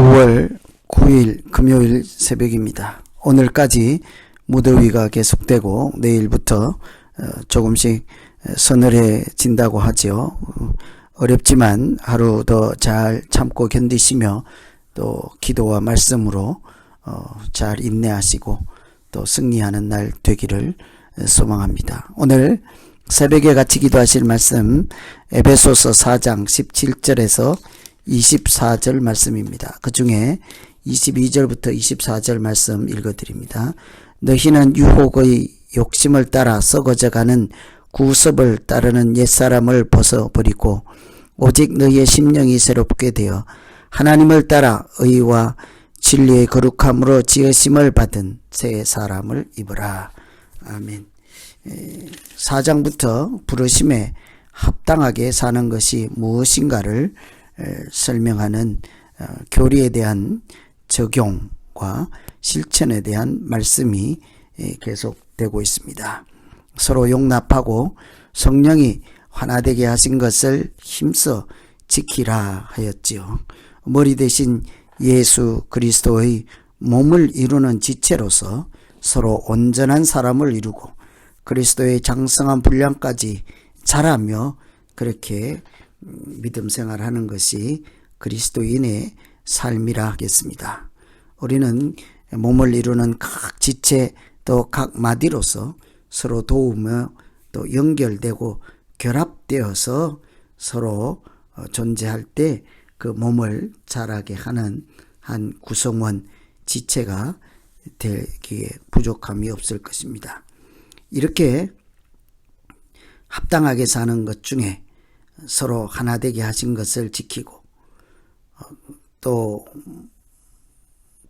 9월 9일 금요일 새벽입니다. 오늘까지 무더위가 계속되고 내일부터 조금씩 서늘해진다고 하죠. 어렵지만 하루 더 잘 참고 견디시며 또 기도와 말씀으로 잘 인내하시고 또 승리하는 날 되기를 소망합니다. 오늘 새벽에 같이 기도하실 말씀 에베소서 4장 17절에서 24절 말씀입니다. 그 중에 22절부터 24절 말씀 읽어드립니다. 너희는 유혹의 욕심을 따라 썩어져가는 구습을 따르는 옛사람을 벗어버리고 오직 너희의 심령이 새롭게 되어 하나님을 따라 의와 진리의 거룩함으로 지으심을 받은 새 사람을 입으라. 아멘. 4장부터 부르심에 합당하게 사는 것이 무엇인가를 설명하는 교리에 대한 적용과 실천에 대한 말씀이 계속되고 있습니다. 서로 용납하고 성령이 하나되게 하신 것을 힘써 지키라 하였지요. 머리 대신 예수 그리스도의 몸을 이루는 지체로서 서로 온전한 사람을 이루고 그리스도의 장성한 분량까지 자라며 그렇게 믿음 생활하는 것이 그리스도인의 삶이라 하겠습니다. 우리는 몸을 이루는 각 지체 또 각 마디로서 서로 도우며 또 연결되고 결합되어서 서로 존재할 때 그 몸을 자라게 하는 한 구성원 지체가 되기에 부족함이 없을 것입니다. 이렇게 합당하게 사는 것 중에 서로 하나 되게 하신 것을 지키고 또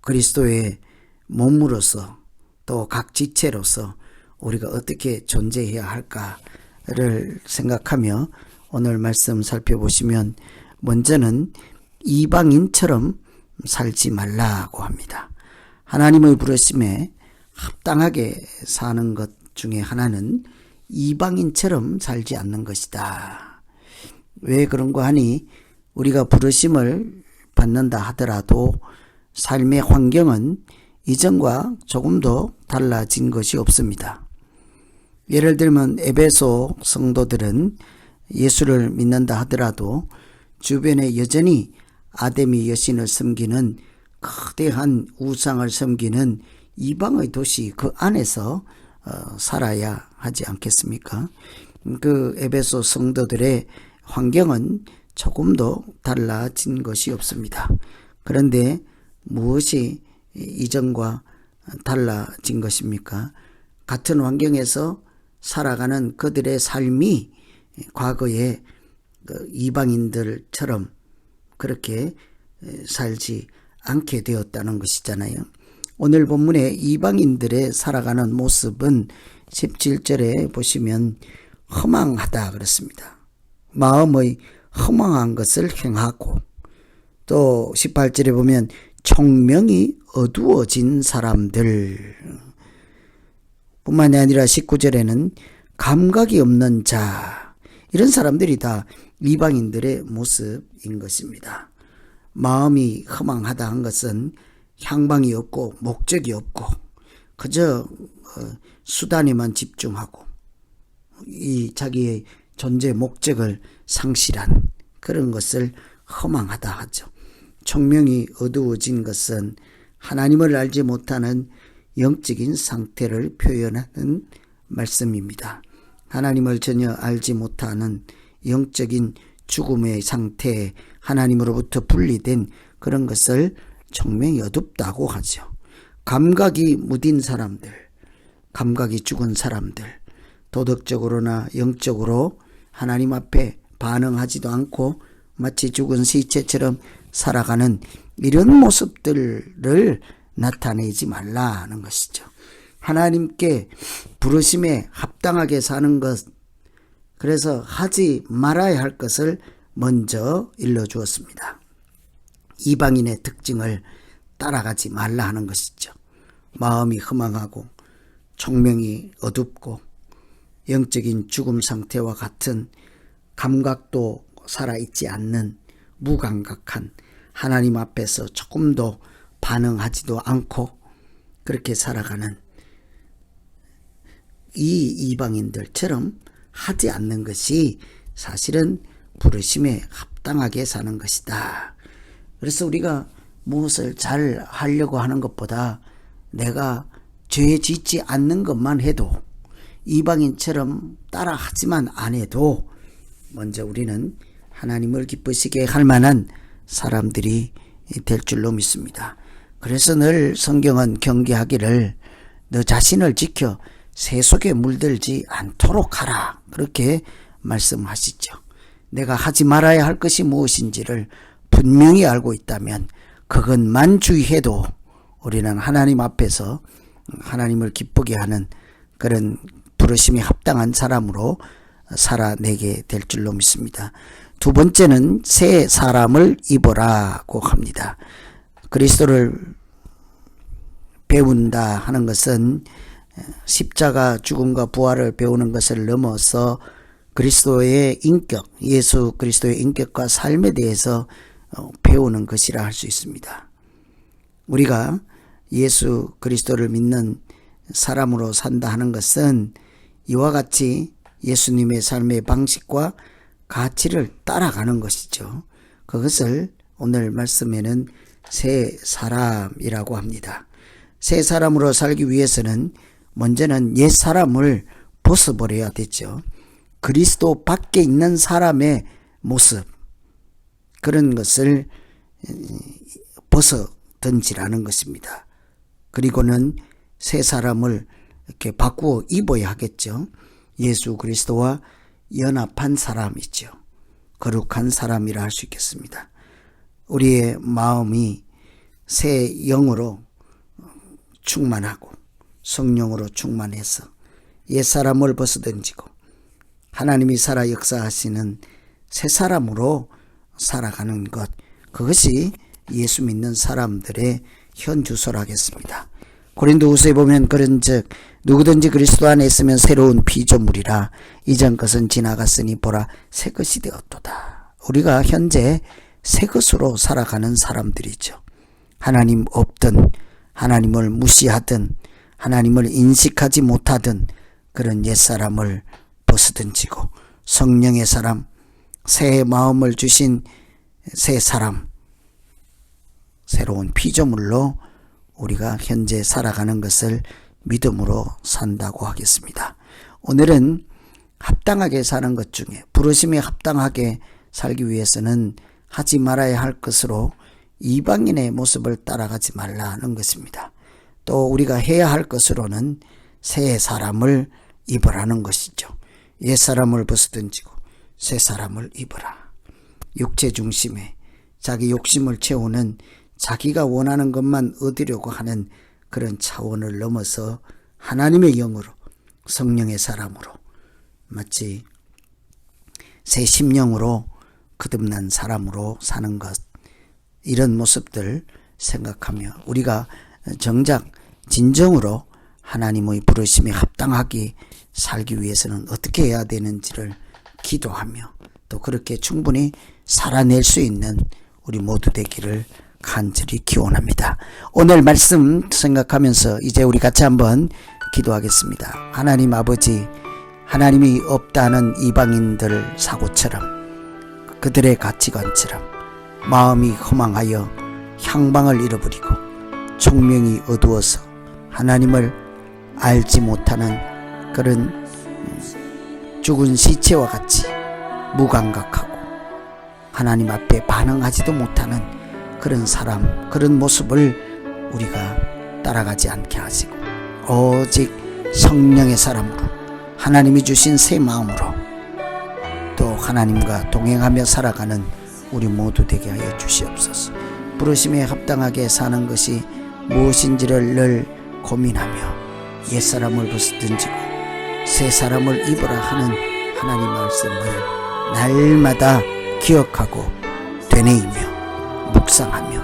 그리스도의 몸으로서 또 각 지체로서 우리가 어떻게 존재해야 할까를 생각하며 오늘 말씀 살펴보시면 먼저는 이방인처럼 살지 말라고 합니다. 하나님의 부르심에 합당하게 사는 것 중에 하나는 이방인처럼 살지 않는 것이다. 왜 그런가 하니 우리가 부르심을 받는다 하더라도 삶의 환경은 이전과 조금도 달라진 것이 없습니다. 예를 들면 에베소 성도들은 예수를 믿는다 하더라도 주변에 여전히 아데미 여신을 섬기는 거대한 우상을 섬기는 이방의 도시 그 안에서 살아야 하지 않겠습니까? 그 에베소 성도들의 환경은 조금도 달라진 것이 없습니다. 그런데 무엇이 이전과 달라진 것입니까? 같은 환경에서 살아가는 그들의 삶이 과거에 이방인들처럼 그렇게 살지 않게 되었다는 것이잖아요. 오늘 본문의 이방인들의 살아가는 모습은 17절에 보시면 허망하다 그렇습니다. 마음의 허망한 것을 행하고 또 18절에 보면 총명이 어두워진 사람들 뿐만이 아니라 19절에는 감각이 없는 자 이런 사람들이 다 이방인들의 모습인 것입니다. 마음이 허망하다 한 것은 향방이 없고 목적이 없고 그저 수단에만 집중하고 이 자기의 존재 목적을 상실한 그런 것을 허망하다 하죠. 총명이 어두워진 것은 하나님을 알지 못하는 영적인 상태를 표현하는 말씀입니다. 하나님을 전혀 알지 못하는 영적인 죽음의 상태에 하나님으로부터 분리된 그런 것을 총명이 어둡다고 하죠. 감각이 무딘 사람들, 감각이 죽은 사람들, 도덕적으로나 영적으로 하나님 앞에 반응하지도 않고 마치 죽은 시체처럼 살아가는 이런 모습들을 나타내지 말라는 것이죠. 하나님께 부르심에 합당하게 사는 것, 그래서 하지 말아야 할 것을 먼저 일러주었습니다. 이방인의 특징을 따라가지 말라 하는 것이죠. 마음이 허망하고 총명이 어둡고 영적인 죽음 상태와 같은 감각도 살아있지 않는 무감각한 하나님 앞에서 조금도 반응하지도 않고 그렇게 살아가는 이 이방인들처럼 하지 않는 것이 사실은 부르심에 합당하게 사는 것이다. 그래서 우리가 무엇을 잘 하려고 하는 것보다 내가 죄 짓지 않는 것만 해도, 이방인처럼 따라하지만 안 해도 먼저 우리는 하나님을 기쁘시게 할 만한 사람들이 될 줄로 믿습니다. 그래서 늘 성경은 경계하기를 너 자신을 지켜 새 속에 물들지 않도록 하라, 그렇게 말씀하시죠. 내가 하지 말아야 할 것이 무엇인지를 분명히 알고 있다면 그것만 주의해도 우리는 하나님 앞에서 하나님을 기쁘게 하는 그런 부르심이 합당한 사람으로 살아내게 될 줄로 믿습니다. 두 번째는 새 사람을 입어라고 합니다. 그리스도를 배운다 하는 것은 십자가 죽음과 부활을 배우는 것을 넘어서 그리스도의 인격, 예수 그리스도의 인격과 삶에 대해서 배우는 것이라 할 수 있습니다. 우리가 예수 그리스도를 믿는 사람으로 산다 하는 것은 이와 같이 예수님의 삶의 방식과 가치를 따라가는 것이죠. 그것을 오늘 말씀에는 새 사람이라고 합니다. 새 사람으로 살기 위해서는 먼저는 옛 사람을 벗어버려야 되죠. 그리스도 밖에 있는 사람의 모습, 그런 것을 벗어던지라는 것입니다. 그리고는 새 사람을 이렇게 바꾸어 입어야 하겠죠. 예수 그리스도와 연합한 사람이죠. 거룩한 사람이라 할 수 있겠습니다. 우리의 마음이 새 영으로 충만하고 성령으로 충만해서 옛사람을 벗어던지고 하나님이 살아 역사하시는 새 사람으로 살아가는 것, 그것이 예수 믿는 사람들의 현주소라겠습니다. 고린도후서에 보면 그런즉 누구든지 그리스도 안에 있으면 새로운 피조물이라 이전 것은 지나갔으니 보라 새 것이 되었도다. 우리가 현재 새 것으로 살아가는 사람들이죠. 하나님 없든 하나님을 무시하든 하나님을 인식하지 못하든 그런 옛사람을 벗어던지고 성령의 사람, 새 마음을 주신 새 사람, 새로운 피조물로 우리가 현재 살아가는 것을 믿음으로 산다고 하겠습니다. 오늘은 합당하게 사는 것 중에 부르심에 합당하게 살기 위해서는 하지 말아야 할 것으로 이방인의 모습을 따라가지 말라는 것입니다. 또 우리가 해야 할 것으로는 새 사람을 입으라는 것이죠. 옛 사람을 벗어던지고 새 사람을 입으라. 육체 중심에 자기 욕심을 채우는, 자기가 원하는 것만 얻으려고 하는 그런 차원을 넘어서 하나님의 영으로, 성령의 사람으로, 마치 새 심령으로 거듭난 사람으로 사는 것, 이런 모습들 생각하며 우리가 정작 진정으로 하나님의 부르심에 합당하게 살기 위해서는 어떻게 해야 되는지를 기도하며 또 그렇게 충분히 살아낼 수 있는 우리 모두 되기를 간절히 기원합니다. 오늘 말씀 생각하면서 이제 우리 같이 한번 기도하겠습니다. 하나님 아버지, 하나님이 없다는 이방인들 사고처럼, 그들의 가치관처럼 마음이 허망하여 향방을 잃어버리고 총명이 어두워서 하나님을 알지 못하는 그런 죽은 시체와 같이 무감각하고 하나님 앞에 반응하지도 못하는 그런 사람, 그런 모습을 우리가 따라가지 않게 하시고 오직 성령의 사람으로, 하나님이 주신 새 마음으로 또 하나님과 동행하며 살아가는 우리 모두 되게 하여 주시옵소서. 부르심에 합당하게 사는 것이 무엇인지를 늘 고민하며 옛사람을 벗어던지고 새 사람을 입으라 하는 하나님 말씀을 날마다 기억하고 되뇌이며 묵상하며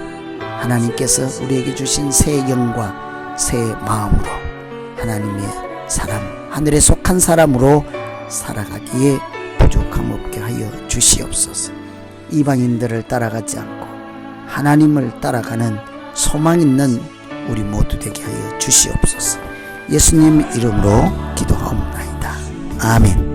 하나님께서 우리에게 주신 새 영과 새 마음으로 하나님의 사람, 하늘에 속한 사람으로 살아가기에 부족함 없게 하여 주시옵소서. 이방인들을 따라가지 않고 하나님을 따라가는 소망 있는 우리 모두 되게 하여 주시옵소서. 예수님 이름으로 기도하옵나이다. 아멘.